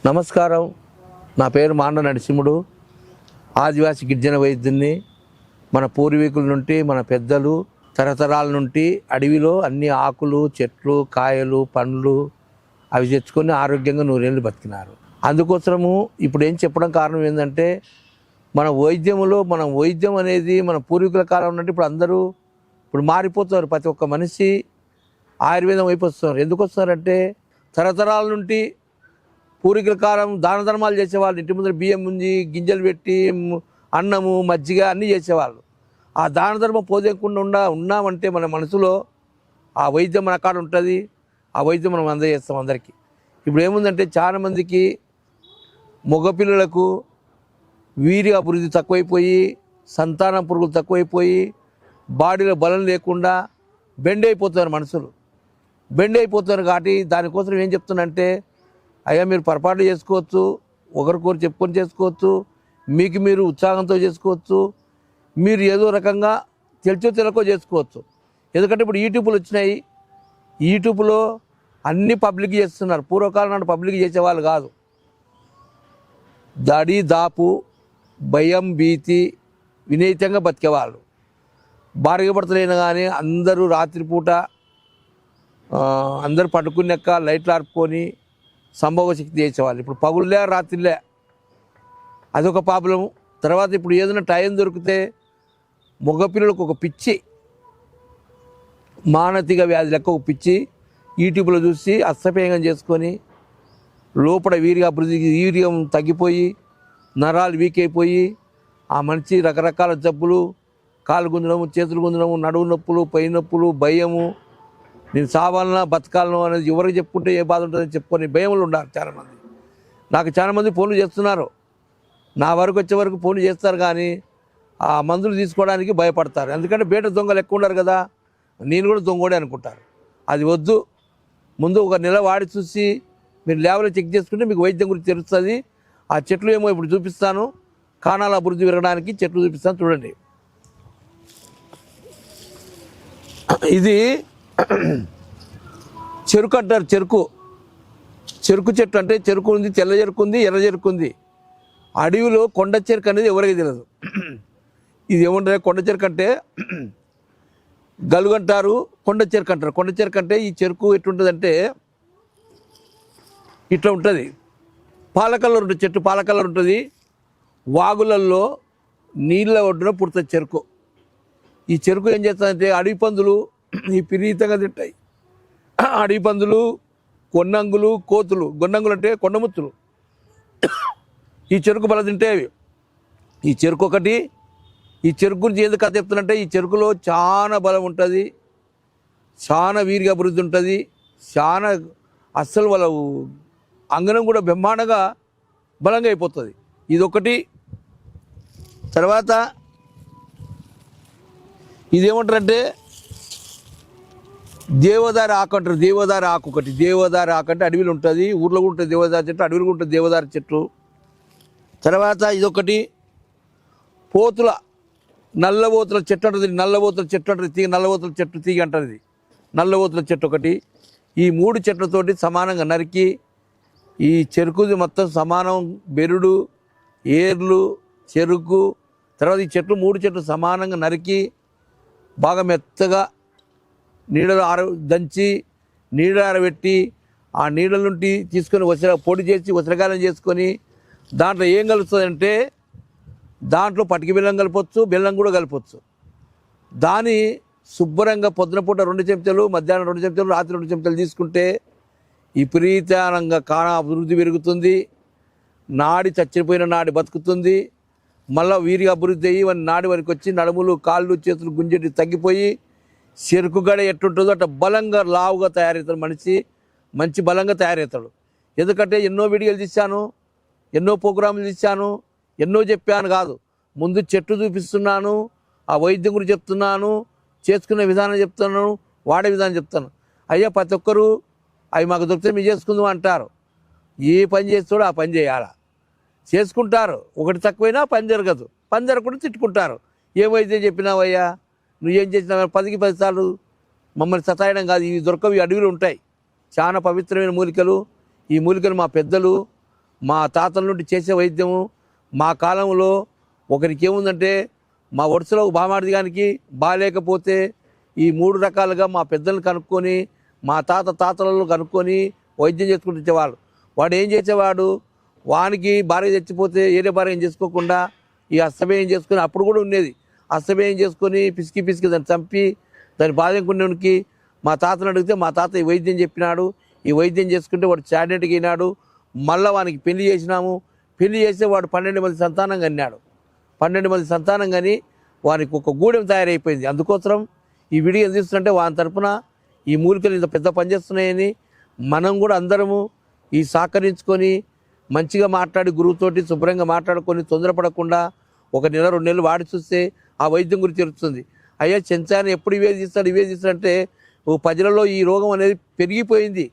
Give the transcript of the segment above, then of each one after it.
నమస్కారం. నా పేరు మాండ నరసింహుడు. ఆదివాసి గిరిజన వైద్యుని. మన పూర్వీకుల నుండి, మన పెద్దలు తరతరాల నుండి అడవిలో అన్ని ఆకులు, చెట్లు, కాయలు, పండ్లు అవి తెచ్చుకొని ఆరోగ్యంగా నూరేళ్ళు బతికినారు. అందుకోసము ఇప్పుడు ఏం చెప్పడం కారణం ఏంటంటే, మన వైద్యం అనేది మన పూర్వీకుల కాలం నుండి ఇప్పుడు మారిపోతున్నారు. ప్రతి ఒక్క మనిషి ఆయుర్వేదం వైపు వస్తున్నారు. ఎందుకు వస్తున్నారంటే, తరతరాల నుండి పూర్వీకుల కాలం దాన ధర్మాలు చేసేవాళ్ళు. ఇంటి ముందర బియ్యం ముంచి గింజలు పెట్టి అన్నము మజ్జిగ అన్నీ చేసేవాళ్ళు. ఆ దాన ధర్మం పోదేయకుండా ఉన్నామంటే మన మనసులో ఆ వైద్యం మన కాడ ఉంటుంది. ఆ వైద్యం మనం అందజేస్తాం అందరికీ. ఇప్పుడు ఏముందంటే, చాలామందికి మగపిల్లలకు వీర్య అభివృద్ధి తక్కువైపోయి, సంతానం పురుగులు తక్కువైపోయి, బాడీలో బలం లేకుండా బెండ్ అయిపోతున్నారు. మనుషులు బెండ్ అయిపోతున్నారు. కాబట్టి దానికోసం ఏం చెప్తున్నానంటే, అయ్యా మీరు పొరపాటు చేసుకోవచ్చు, ఒకరికొకరు చెప్పుకొని చేసుకోవచ్చు, మీకు మీరు ఉత్సాహంతో చేసుకోవచ్చు, మీరు ఏదో రకంగా తెలియకో చేసుకోవచ్చు. ఎందుకంటే ఇప్పుడు యూట్యూబ్లు వచ్చినాయి. యూట్యూబ్లో అన్ని పబ్లిక్ చేస్తున్నారు. పూర్వకాలం నాడు పబ్లిక్ చేసేవాళ్ళు కాదు. దాడి దాపు భయం భీతి వినీతంగా బతికేవాళ్ళు. భార్య భర్తలైనా కానీ అందరూ రాత్రిపూట అందరూ పడుకున్నాక లైట్లు ఆర్పుకొని సంభవ శక్తి చేసేవాళ్ళు. ఇప్పుడు పగుళ్ళే రాత్రిలే, అదొక ప్రాబ్లము. తర్వాత ఇప్పుడు ఏదైనా టైం దొరికితే మగపిల్లలకు ఒక పిచ్చి, మానసిక వ్యాధి లెక్క ఒక పిచ్చి యూట్యూబ్లో చూసి అస్తపేయంగా చేసుకొని లోపల వీర్యం తగ్గిపోయి నరాలు వీక్ అయిపోయి ఆ మనిషి రకరకాల జబ్బులు, కాలు గుంజడము, చేతులు గుంజడము, నడువు నొప్పులు, పై నొప్పులు, భయము, నేను సావాలన్నా బతకాలను అనేది ఎవరికి చెప్పుకుంటే ఏ బాధ ఉంటుందని చెప్పుకొని భయములు ఉన్నారు చాలామంది. నాకు చాలామంది ఫోన్లు చేస్తున్నారు. నా వరకు వచ్చే వరకు ఫోన్లు చేస్తారు, కానీ ఆ మందులు తీసుకోవడానికి భయపడతారు. ఎందుకంటే బయట దొంగలు ఎక్కువ ఉన్నారు కదా, నేను కూడా దొంగోడే అనుకుంటారు. అది వద్దు. ముందు ఒక నెల వాడి చూసి మీరు ల్యాబ్లో చెక్ చేసుకుంటే మీకు వైద్యం గురించి తెలుస్తుంది. ఆ చెట్లు ఏమో ఇప్పుడు చూపిస్తాను. కాణాల అభివృద్ధి పెరగడానికి చెట్లు చూపిస్తాను, చూడండి. ఇది చెరుకు అంటారు. చెరుకు చెట్టు అంటే చెరుకు ఉంది, తెల్ల చెరుకు ఉంది, ఎర్ర చెరుకు ఉంది. అడవిలో కొండ చెరుకు అనేది ఎవరికి తెలియదు. ఇది ఏముంటారు, కొండ చెరుకు అంటే గలుగంటారు, కొండ చెరుకు అంటారు. కొండ చెరుకు అంటే ఈ చెరుకు ఎట్లుంటుందంటే ఇట్లా ఉంటుంది. పాలకల్లర్ ఉంటుంది, చెట్టు పాలకల్లర్ ఉంటుంది. వాగులల్లో నీళ్ళ ఒడ్డున పుడుతుంది చెరుకు. ఈ చెరుకు ఏం చేస్తుందంటే అడవి పందులు విపరీతంగా తింటాయి. అడవి పందులు, కొన్నంగులు, కోతులు. గొన్నంగులు అంటే కొండముత్తులు. ఈ చెరుకు బల తింటేవి. ఈ చెరుకు ఒకటి. ఈ చెరుకు గురించి ఎందుకు కథ చెప్తున్నంటే, ఈ చెరుకులో చాలా బలం ఉంటుంది, చాలా వీరిగా అభివృద్ధి ఉంటుంది, చాలా అస్సలు వాళ్ళ అంగనం కూడా బ్రహ్మాండంగా బలంగా అయిపోతుంది. ఇదొకటి. తర్వాత ఇదేమంటారంటే దేవదారి ఆకు అంటారు. దేవదారి ఆకు ఒకటి. దేవదారి ఆకు అంటే అడవిలో ఉంటుంది, ఊర్లో కూడా ఉంటుంది దేవదారి చెట్టు, అడవిలో కూడా ఉంటుంది దేవదారి చెట్టు. తర్వాత ఇదొకటి. నల్లబోతుల చెట్టు అంటుంది. నల్లబోతుల చెట్టు అంటుంది. తీగ నల్లబోతుల చెట్టు తీగ అంటారు. ఇది నల్లబోతుల చెట్టు ఒకటి. ఈ 3 చెట్లతోటి సమానంగా నరికి ఈ చెరుకుది మొత్తం సమానం, బెరుడు, ఏర్లు, చెరుకు, తర్వాత ఈ చెట్లు 3 చెట్లు సమానంగా నరికి బాగా మెత్తగా నీడలో దంచి నీడ ఆరబెట్టి ఆ నీడల నుండి తీసుకొని పొడి చేసి ఉసిరికాయలం చేసుకొని దాంట్లో ఏం కలుస్తుందంటే, దాంట్లో పటికి బెల్లం కలపవచ్చు, బెల్లం కూడా కలపవచ్చు. దాని శుభ్రంగా పొద్దునపూట 2 చెంచాలు, మధ్యాహ్నం 2 చెంచాలు, రాత్రి 2 చెంచాలు తీసుకుంటే విపరీతంగా కాణ అభివృద్ధి పెరుగుతుంది. నాడి చచ్చిపోయిన నాడి బతుకుతుంది. మళ్ళీ వీరిగా అభివృద్ధి అయ్యి నాడి వరకు వచ్చి నడుములు, కాళ్ళు, చేతులు గుంజెట్టి తగ్గిపోయి చెరుకు గడ ఎట్టుంటుందో అట్లా బలంగా లావుగా తయారవుతాడు మనిషి. మంచి బలంగా తయారవుతాడు. ఎందుకంటే ఎన్నో వీడియోలు తీశాను, ఎన్నో ప్రోగ్రాములు తీశాను, ఎన్నో చెప్పాను కాదు. ముందు చెట్టు చూపిస్తున్నాను, ఆ వైద్యం గురించి చెప్తున్నాను, చేసుకునే విధానం చెప్తున్నాను, వాడే విధానం చెప్తాను. అయ్యా ప్రతి ఒక్కరూ అవి మాకు దొరికితే మేము చేసుకుందాం అంటారు. ఏ పని చేస్తాడో ఆ పని చేయాలా చేసుకుంటారు. ఒకటి తక్కువైనా పని జరగదు. పని జరగకుండా తిట్టుకుంటారు. ఏమైతే చెప్పినావయ్యా, నువ్వేం చేసినావు 10కి 10 సార్లు మమ్మల్ని సతాయడం కాదు. ఇవి దొరకవి, అడవిలో ఉంటాయి. చాలా పవిత్రమైన మూలికలు. ఈ మూలికలు మా పెద్దలు మా తాతల నుండి చేసే వైద్యము మా కాలంలో ఒకరికి ఏముందంటే మా వరుసలో బామార్ది గానికి బాగాలేకపోతే ఈ 3 రకాలుగా మా పెద్దలను కనుక్కొని మా తాతలలో కనుక్కొని వైద్యం చేసుకుంటూ వచ్చేవాళ్ళు. వాడు ఏం చేసేవాడు, వానికి భార్య చచ్చిపోతే ఏరే భార్య ఏం చేసుకోకుండా ఈ అస్తమయం చేసుకొని అప్పుడు కూడా ఉండేది. అస్తమయం చేసుకొని పిసికి దాన్ని చంపి దాని బాధకునేవానికి మా తాతను అడిగితే మా తాత ఈ వైద్యం చెప్పినాడు. ఈ వైద్యం చేసుకుంటే వాడు చాడెంట్కి అయినాడు. మళ్ళీ వానికి పెళ్లి చేసినాము. పెళ్లి చేస్తే వాడు 12 మంది సంతానం కన్నాడు. 12 మంది సంతానం కానీ వానికి ఒక గూడెం తయారైపోయింది. అందుకోసం ఈ వీడియో తీస్తుంటే వాని తరపున ఈ మూలికలు ఇంత పెద్ద పనిచేస్తున్నాయని మనం కూడా అందరము ఈ సహకరించుకొని మంచిగా మాట్లాడి గురువుతోటి శుభ్రంగా మాట్లాడుకొని తొందరపడకుండా 1 నెల 2 నెలలు వాడి చూస్తే ఆ వైద్యం గురించి తెలుస్తుంది. అయ్యా చెంచాన్ని ఎప్పుడు ఇవే తీస్తాడంటే ప్రజలలో ఈ రోగం అనేది పెరిగిపోయింది.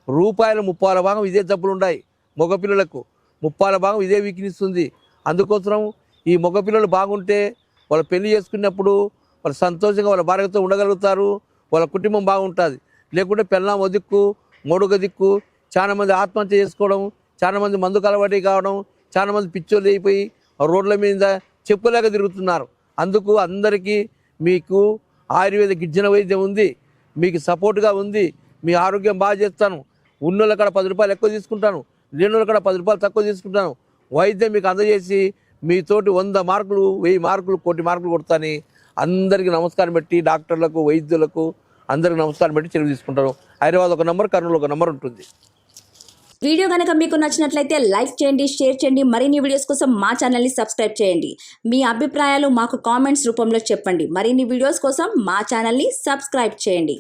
రూపాయల 30 భాగం ఇదే జబ్బులు ఉన్నాయి. మగపిల్లలకు 30 భాగం ఇదే వీక్నెస్ ఉంది. అందుకోసం ఈ మగపిల్లలు బాగుంటే వాళ్ళు పెళ్లి చేసుకున్నప్పుడు వాళ్ళు సంతోషంగా వాళ్ళ భార్యతో ఉండగలుగుతారు. వాళ్ళ కుటుంబం బాగుంటుంది. లేకుంటే పెళ్ళాం దిక్కు మూడుగ దిక్కు చాలామంది ఆత్మహత్య చేసుకోవడం, చాలామంది మందుకు అలవాటు కావడం, చాలామంది పిచ్చోళ్ళు అయిపోయి రోడ్ల మీద చెప్పులేక తిరుగుతున్నారు. అందుకు అందరికీ మీకు ఆయుర్వేద గిజ్జన వైద్యం ఉంది, మీకు సపోర్ట్గా ఉంది. మీ ఆరోగ్యం బాగా చేస్తాను. ఉన్నోళ్ళ కాడ 10 రూపాయలు ఎక్కువ తీసుకుంటాను, లేనోళ్ళ కాడ 10 రూపాయలు తక్కువ తీసుకుంటాను. వైద్యం మీకు అందజేసి మీతోటి 100 మార్కులు 1000 మార్కులు 1,000 మార్కులు కొడతాని అందరికీ నమస్కారం పెట్టి డాక్టర్లకు వైద్యులకు అందరికీ నమస్కారం పెట్టి చెరువు తీసుకుంటారు. హైదరాబాద్ ఒక నంబర్, కర్నూలు ఒక నంబర్ ఉంటుంది. వీడియో కనుక మీకు నచ్చినట్లయితే లైక్ చేయండి, షేర్ చేయండి. మరిన్ని వీడియోస్ కోసం మా ఛానల్ని సబ్స్క్రైబ్ చేయండి. మీ అభిప్రాయాలు మాకు కామెంట్స్ రూపంలో చెప్పండి. మరిన్ని వీడియోస్ కోసం మా ఛానల్ని సబ్స్క్రైబ్ చేయండి.